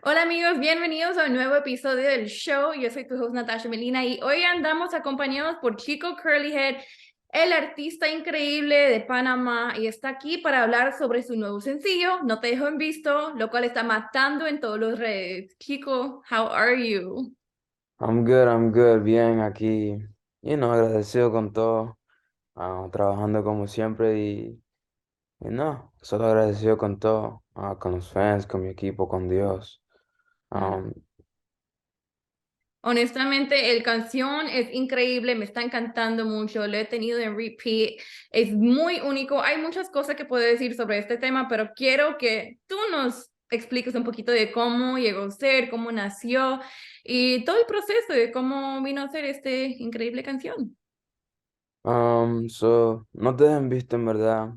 Hola amigos, bienvenidos a un nuevo episodio del show. Yo soy tu host NATASHA Melina y hoy andamos acompañados por Chicocurlyhead, el artista increíble de Panamá, y está aquí para hablar sobre su nuevo sencillo, No Te Dejo En Visto, lo cual está matando en todos los redes. Chico, how are you? I'm good, bien aquí, agradecido con todo, trabajando como siempre y no, solo agradecido con todo, con los fans, con mi equipo, con Dios. Mm. Um, Honestamente, el canción es increíble, me está encantando mucho, lo he tenido en repeat, es muy único. Hay muchas cosas que puedo decir sobre este tema, pero quiero que tú nos expliques un poquito de cómo llegó a ser, cómo nació y todo el proceso de cómo vino a ser esta increíble canción. no te dejen visto en verdad,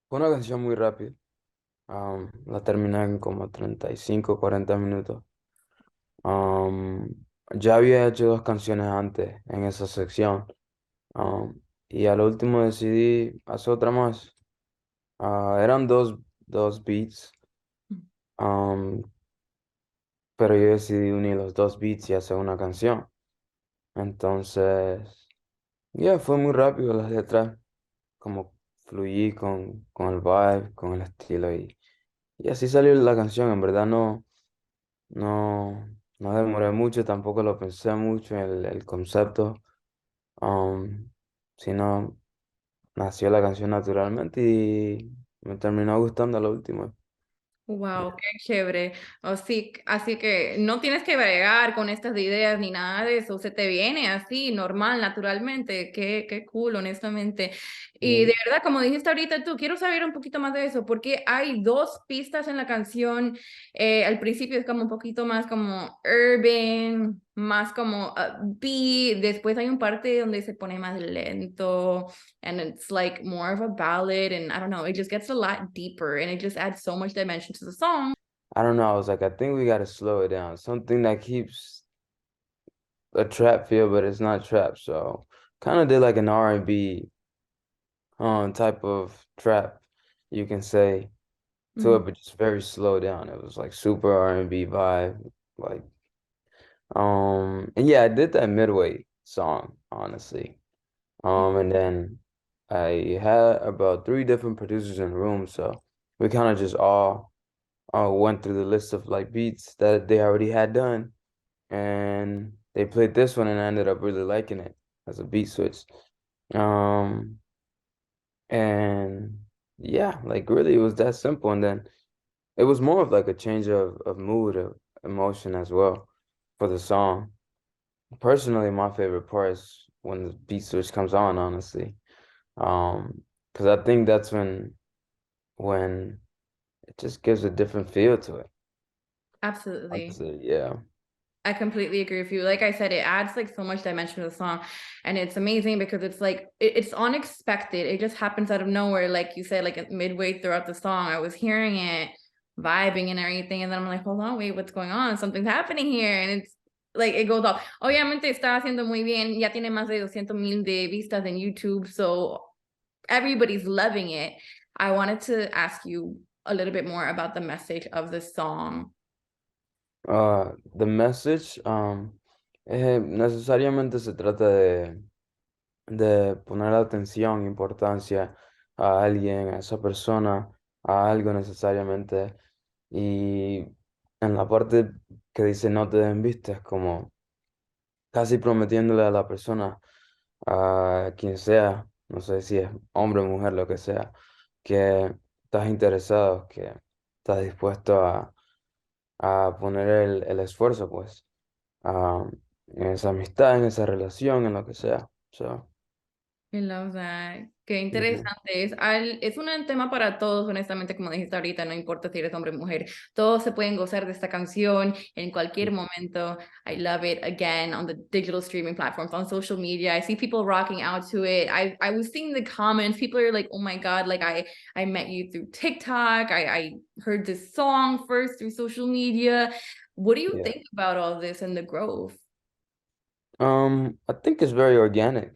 fue una canción muy rápida, la terminé en como 35, 40 minutos. Um, ya había hecho dos canciones antes en esa sección, um, y al último decidí hacer otra más. Eran dos beats, um, pero yo decidí unir los dos beats y hacer una canción. Entonces, ya fue muy rápido las letras, como fluí con el vibe, con el estilo y así salió la canción. En verdad no, no demoré mucho, tampoco lo pensé mucho el concepto, um, sino nació la canción naturalmente y me terminó gustando la última. Wow, qué chévere. Así que no tienes que bregar con estas ideas ni nada de eso. Se te viene así, normal, naturalmente. Qué cool, honestamente. Y Yeah. de verdad, como dijiste ahorita tú, quiero saber un poquito más de eso, porque hay dos pistas en la canción. Al principio es como un poquito más como urban, más como beat. Después hay un parte donde se pone más lento. And it's like more of a ballad, and I don't know, it just gets a lot deeper and it just adds so much dimension to the song. I don't know. I was like, I think we gotta slow it down. Something that keeps a trap feel, but it's not trap. So kind of did like an R&B type of trap, you can say, to it, Mhm. but just very slow down. It was like super R&B vibe. Like and yeah, I did that midway song, honestly. And then I had about three different producers in the room, so we kind of just all went through the list of like beats that they already had done and they played this one and I ended up really liking it as a beat switch. Um, and yeah, like really it was that simple. And then it was more of like a change of mood, of emotion as well for the song. Personally, my favorite part is when the beat switch comes on, honestly. Because I think that's when it just gives a different feel to it. Absolutely. Honestly, yeah. I completely agree with you. Like I said, it adds like so much dimension to the song, and it's amazing because it's like it's unexpected. It just happens out of nowhere, like you said, like midway throughout the song. I was hearing it, vibing and everything, and then I'm like, hold on, wait, what's going on? Something's happening here, and it's like it goes off. Obviamente está haciendo muy bien. Ya tiene más de 200,000 de vistas en YouTube, so everybody's loving it. I wanted to ask you a little bit more about the message of the song. The message, necesariamente se trata de poner atención, importancia a alguien, a esa persona, a algo necesariamente. Y en la parte que dice no te den vista, es como casi prometiéndole a la persona, a quien sea, no sé si es hombre o mujer, lo que sea, que estás interesado, que estás dispuesto a poner el esfuerzo, pues, ah, en esa amistad, en esa relación, en lo que sea. So, I love that. Qué ujú, interesante. Es un tema para todos, honestamente, como dijiste ahorita, no importa si eres hombre o mujer. Todos se pueden gozar de esta canción en cualquier momento. I love it again on the digital streaming platforms, on social media. I see people rocking out to it. I was seeing the comments. People are like, oh my God, like I met you through TikTok. I heard this song first through social media. What do you yeah. think about all this and the growth? I think it's very organic.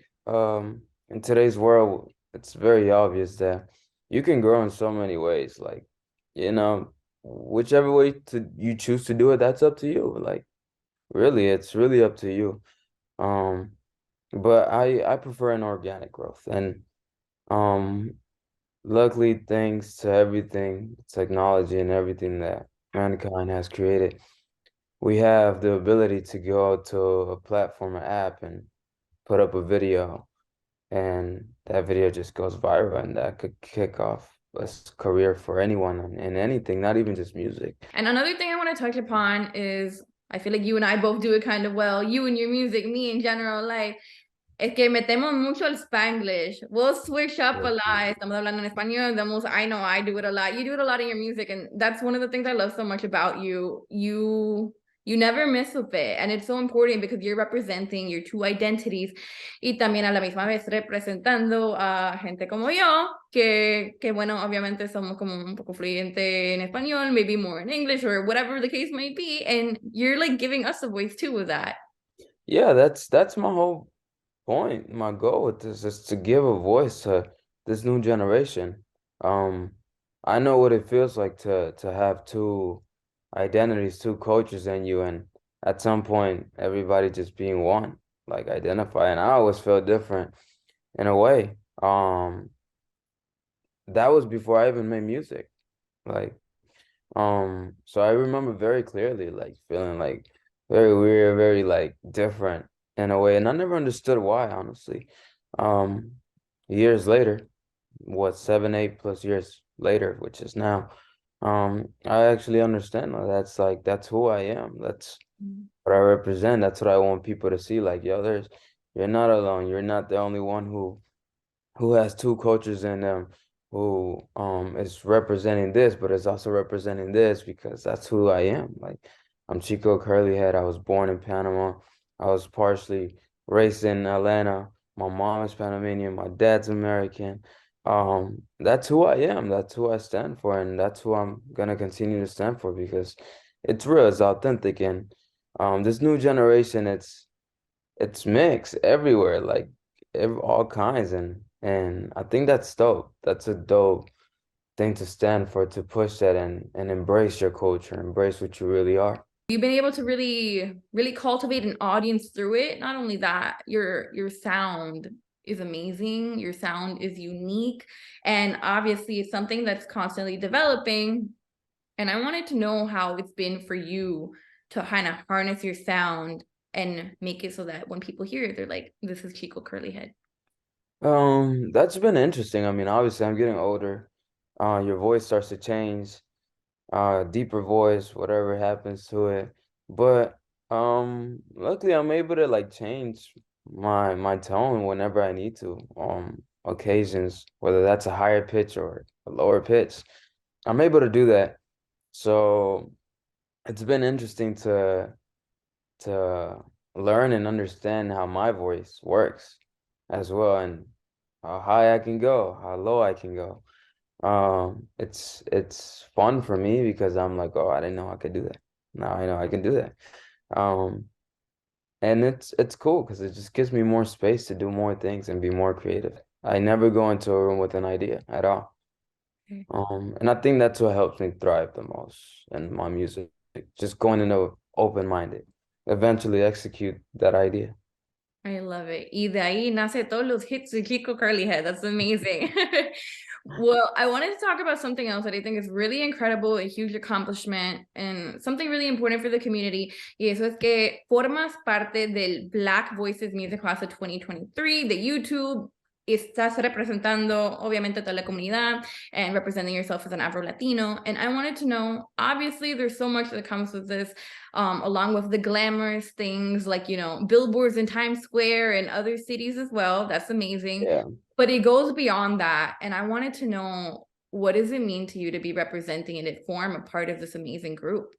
In today's world, it's very obvious that you can grow in so many ways. Like, you know. whichever way to you choose to do it, that's up to you. Like really, it's really up to you. Um, but I prefer an organic growth, and um, luckily, thanks to everything, technology and everything that mankind has created, we have the ability to go out to a platform, an app, and put up a video, and that video just goes viral, and that could kick off career for anyone in anything, not even just music. And another thing I want to touch upon is I feel like you and I both do it kind of well. You and your music, me in general, like es que metemos mucho el Spanglish. We'll switch up a lot. Estamos hablando en español. I know I do it a lot. You do it a lot in your music, and that's one of the things I love so much about you. You never miss with it, and it's so important because you're representing your two identities y también a la misma vez representando a gente como yo, que bueno, obviamente somos como un poco fluente en español, maybe more in English or whatever the case may be, and you're like giving us a voice too with that. Yeah, that's my whole point. My goal with this is to give a voice to this new generation. Um, I know what it feels like to have two identities, two cultures in you, and at some point everybody just being one, like identify. And I always felt different in a way. That was before I even made music. Like, so I remember very clearly, like feeling like very weird, very like different in a way, and I never understood why, honestly. Um, Years later, what 7, 8 plus years later, which is now, I actually understand that that's who I am. That's what I represent. That's what I want people to see. Like, yo, you're not alone. You're not the only one who has two cultures in them, who is representing this, but is also representing this because that's who I am. Like I'm Chicocurlyhead. I was born in Panama. I was partially raised in Atlanta. My mom is Panamanian. My dad's American. That's who I am. That's who I stand for, and that's who I'm gonna continue to stand for because it's real, it's authentic, and this new generation, it's mixed everywhere, like all kinds, and I think that's dope. That's a dope thing to stand for, to push that and embrace your culture, embrace what you really are. You've been able to really cultivate an audience through it. Not only that, your sound is amazing. Your sound is unique, and obviously it's something that's constantly developing. And I wanted to know how it's been for you to kind of harness your sound and make it so that when people hear it, they're like, "This is Chicocurlyhead." That's been interesting. I mean, obviously I'm getting older. Your voice starts to change, deeper voice, whatever happens to it. But luckily I'm able to like change my tone whenever I need to. Occasions, whether that's a higher pitch or a lower pitch, I'm able to do that. So it's been interesting to learn and understand how my voice works as well, and how high I can go, how low I can go. It's fun for me because I'm like, oh, I didn't know I could do that. Now I know I can do that. Um, and it's cool because it just gives me more space to do more things and be more creative. I never go into a room with an idea at all. Okay. And I think that's what helps me thrive the most in my music. Just going into open-minded, eventually execute that idea. I love it. Y de ahí nace todos los hits de Chicocurlyhead. That's amazing. Well, I wanted to talk about something else that I think is really incredible, a huge accomplishment, and something really important for the community. Y eso es que formas parte del Black Voices Music Class of 2023 de YouTube. Estás representando, obviamente, toda la comunidad and representing yourself as an Afro-Latino. And I wanted to know, obviously, there's so much that comes with this, along with the glamorous things like, billboards in Times Square and other cities as well. That's amazing. Yeah. But it goes beyond that. And I wanted to know, what does it mean to you to be representing and to form a part of this amazing group?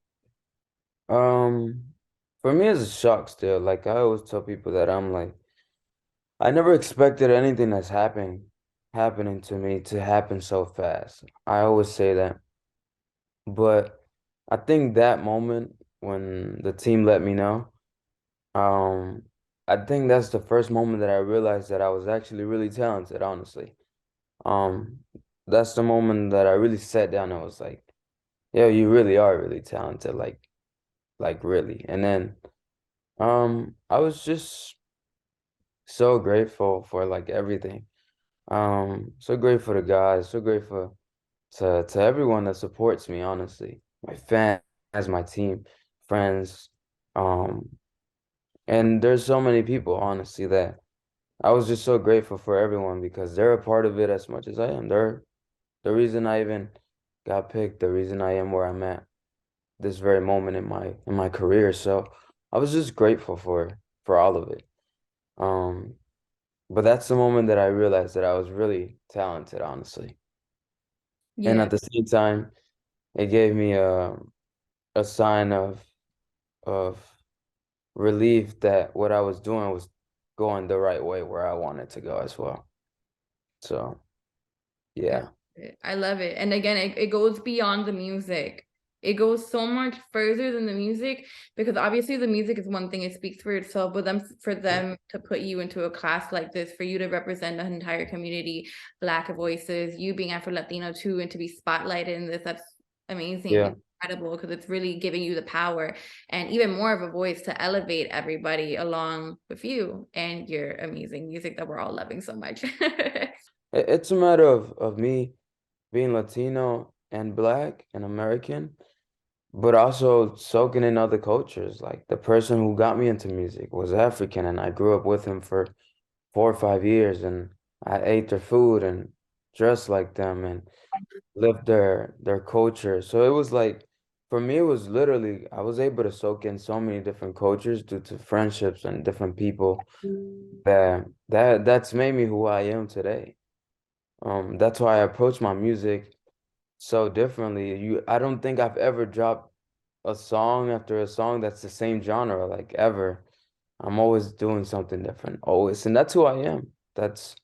Um, for me, it's a shock still. Like I always tell people that I'm like, I never expected anything that's happening to me to happen so fast. I always say that. But I think that moment when the team let me know, um, I think that's the first moment that I realized that I was actually really talented, honestly. Um, that's the moment that I really sat down and was like, Yeah, you really are really talented, like really. And then I was just so grateful for like everything. So grateful to God, so grateful to everyone that supports me, honestly. My fans, my team, friends. Um, and there's so many people, honestly, that I was just so grateful for everyone because they're a part of it as much as I am. They're the reason I even got picked, the reason I am where I'm at this very moment in my career. So I was just grateful for all of it. Um, but that's the moment that I realized that I was really talented, honestly. And Yeah. at the same time, it gave me a sign of relief that what I was doing was going the right way where I wanted to go as well. So I yeah, love it. I love it. And again, it goes beyond the music. It goes so much further than the music because obviously the music is one thing, it speaks for itself, but them for them to put you into a class like this, for you to represent an entire community, Black voices, you being Afro-Latino too, and to be spotlighted in this, that's amazing. yeah. It's incredible because it's really giving you the power and even more of a voice to elevate everybody along with you and your amazing music that we're all loving so much. It's a matter of me being Latino and Black and American, but also soaking in other cultures. Like the person who got me into music was African, and I grew up with him for 4 or 5 years, and I ate their food and dressed like them and lived their culture. So it was like for me, it was literally I was able to soak in so many different cultures due to friendships and different people that's made me who I am today. That's why I approach my music so differently. I don't think I've ever dropped a song after a song that's the same genre, like ever. I'm always doing something different, always, and that's who I am. That's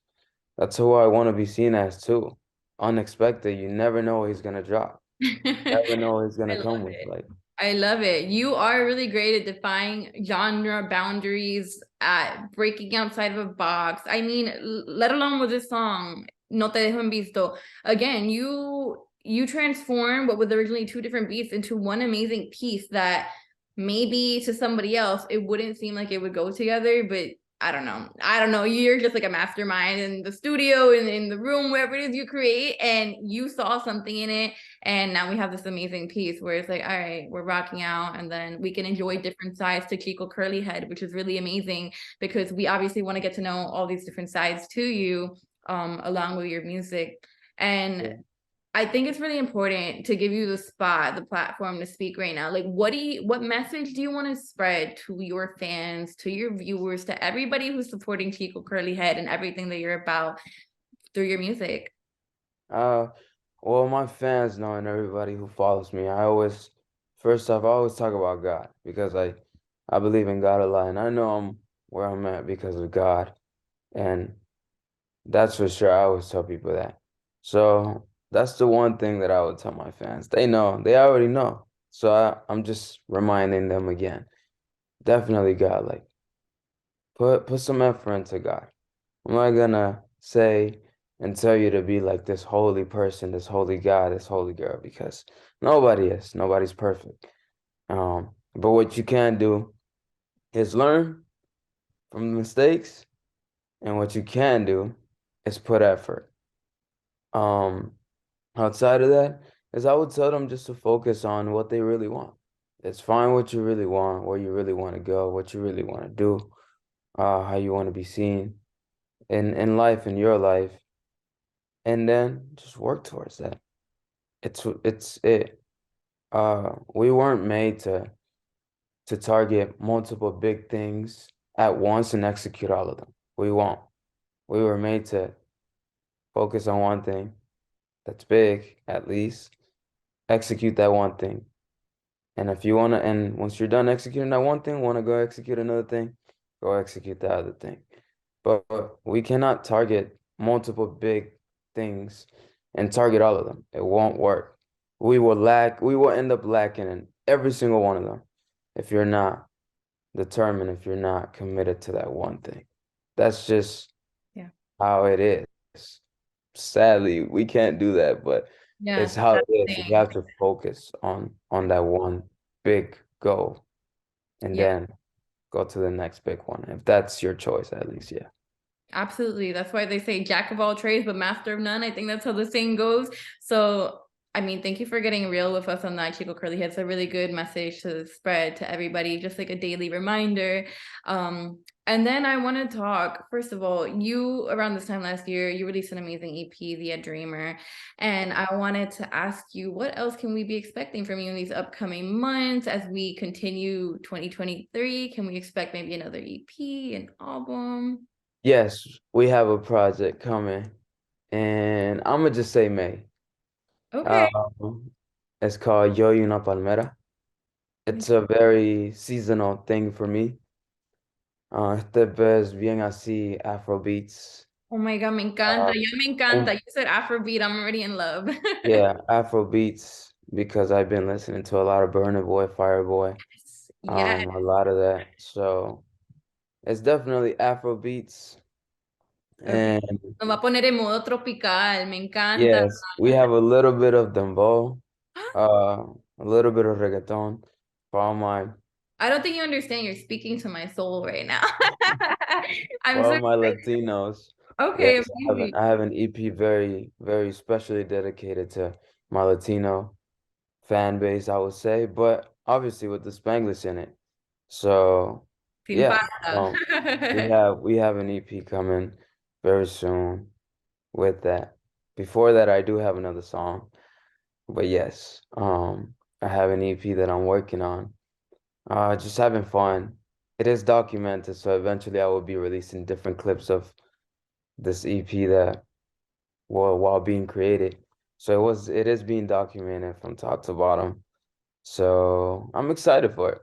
who I want to be seen as too. Unexpected. You never know what he's gonna drop. Never know what he's I gonna love come with. it. Like, I love it. You are really great at defying genre boundaries, at breaking outside of a box. I mean, let alone with this song, No Te Dejo En Visto. Again, you transform what was originally two different beats into one amazing piece that maybe to somebody else it wouldn't seem like it would go together, but I don't know. I don't know. You're just like a mastermind in the studio and in the room, wherever it is you create, and you saw something in it and now we have this amazing piece where it's like, all right, we're rocking out, and then we can enjoy different sides to Chicocurlyhead, which is really amazing because we obviously want to get to know all these different sides to you, along with your music. And yeah. I think it's really important to give you the spot, the platform to speak right now. Like, what message do you want to spread to your fans, to your viewers, to everybody who's supporting Chicocurlyhead and everything that you're about through your music? Uh, well, my fans know and everybody who follows me, first off, I always talk about God because I believe in God a lot, and I know I'm where I'm at because of God, and that's for sure. I always tell people that. So that's the one thing that I would tell my fans. They know, they already know. So I'm just reminding them again. Definitely God, like put some effort into God. I'm not gonna say and tell you to be like this holy person, this holy guy, this holy girl, because nobody is. Nobody's perfect. But what you can do is learn from the mistakes, and what you can do is put effort. Um, Outside of that, is I would tell them just to focus on what they really want. It's fine what you really want, where you really want to go, what you really want to do, how you want to be seen in life, in your life, and then just work towards that. It's it. We weren't made to target multiple big things at once and execute all of them. We won't. We were made to focus on one thing that's big, at least, execute that one thing. And if you want to, and once you're done executing that one thing, want to go execute another thing, go execute that other thing. But we cannot target multiple big things and target all of them. It won't work. We will end up lacking in every single one of them if you're not determined, if you're not committed to that one thing. That's just Yeah. how it is. Sadly, we can't do that, but Yeah, it's how it that's the is. You thing. have to focus on that one big goal and Yeah. then go to the next big one. If that's your choice, at least, yeah. Absolutely. That's why they say jack of all trades, but master of none. I think that's how the saying goes. So, I mean, thank you for getting real with us on that, Chico Curly Head. It's a really good message to spread to everybody, just like a daily reminder. And then I want to talk, first of all, you around this time last year, you released an amazing EP, The A Dreamer. And I wanted to ask you, what else can we be expecting from you in these upcoming months as we continue 2023? Can we expect maybe another EP, an album? Yes, we have a project coming, and I'm gonna just say May. Okay. Um, it's called Una Palmera. It's a very seasonal thing for me. Este ves bien así Afrobeats. Oh my God, me encanta. Uh, Ya me encanta. You said Afrobeat. I'm already in love. yeah, Afrobeats because I've been listening to a lot of Burna Boy, Fireboy, Yes. a lot of that. So it's definitely Afrobeats. Okay. And Me va a poner en modo tropical. Me encanta. yes, we have a little bit of Dembow, a little bit of reggaeton I don't think you understand. You're speaking to my soul right now. I'm for so all my excited. Latinos. Okay, Yes, amazing. I have an EP very, very specially dedicated to my Latino fan base, I would say, but obviously with the Spanglish in it. So Sin yeah, falta. we have an EP coming very soon with that. Before that, I do have another song, but yes, I have an EP that I'm working on. Just having fun. It is documented, so eventually I will be releasing different clips of this EP that while being created. So it is being documented from top to bottom. So I'm excited for it.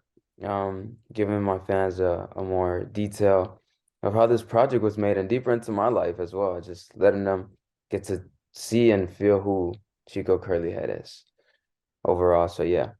Giving my fans a more detail of how this project was made and deeper into my life as well. Just letting them get to see and feel who Chico Curlyhead is overall. So yeah.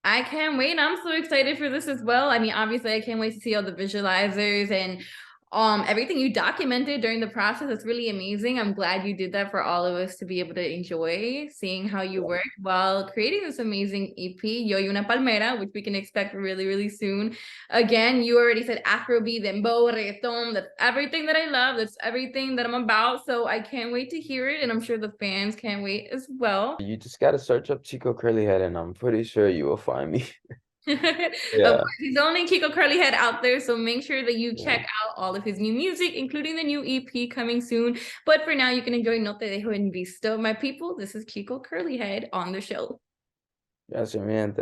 I can't wait. I'm so excited for this as well. I mean, obviously, I can't wait to see all the visualizers and everything you documented during the process. It's really amazing. I'm glad you did that for all of us to be able to enjoy seeing how you work while creating this amazing EP, Yo y Una Palmera, which we can expect really, really soon. Again, you already said Afrobeat, Dembow, reggaeton. That's everything that I love. That's everything that I'm about. So I can't wait to hear it, and I'm sure the fans can't wait as well. You just gotta search up Chico Curlyhead and I'm pretty sure you will find me. Of Yeah. course, he's the only Chicocurlyhead out there, so make sure that you Yeah. check out all of his new music, including the new EP coming soon. But for now, you can enjoy No Te Dejo En Visto. My people, this is Chicocurlyhead on the show. Gracias, mi gente.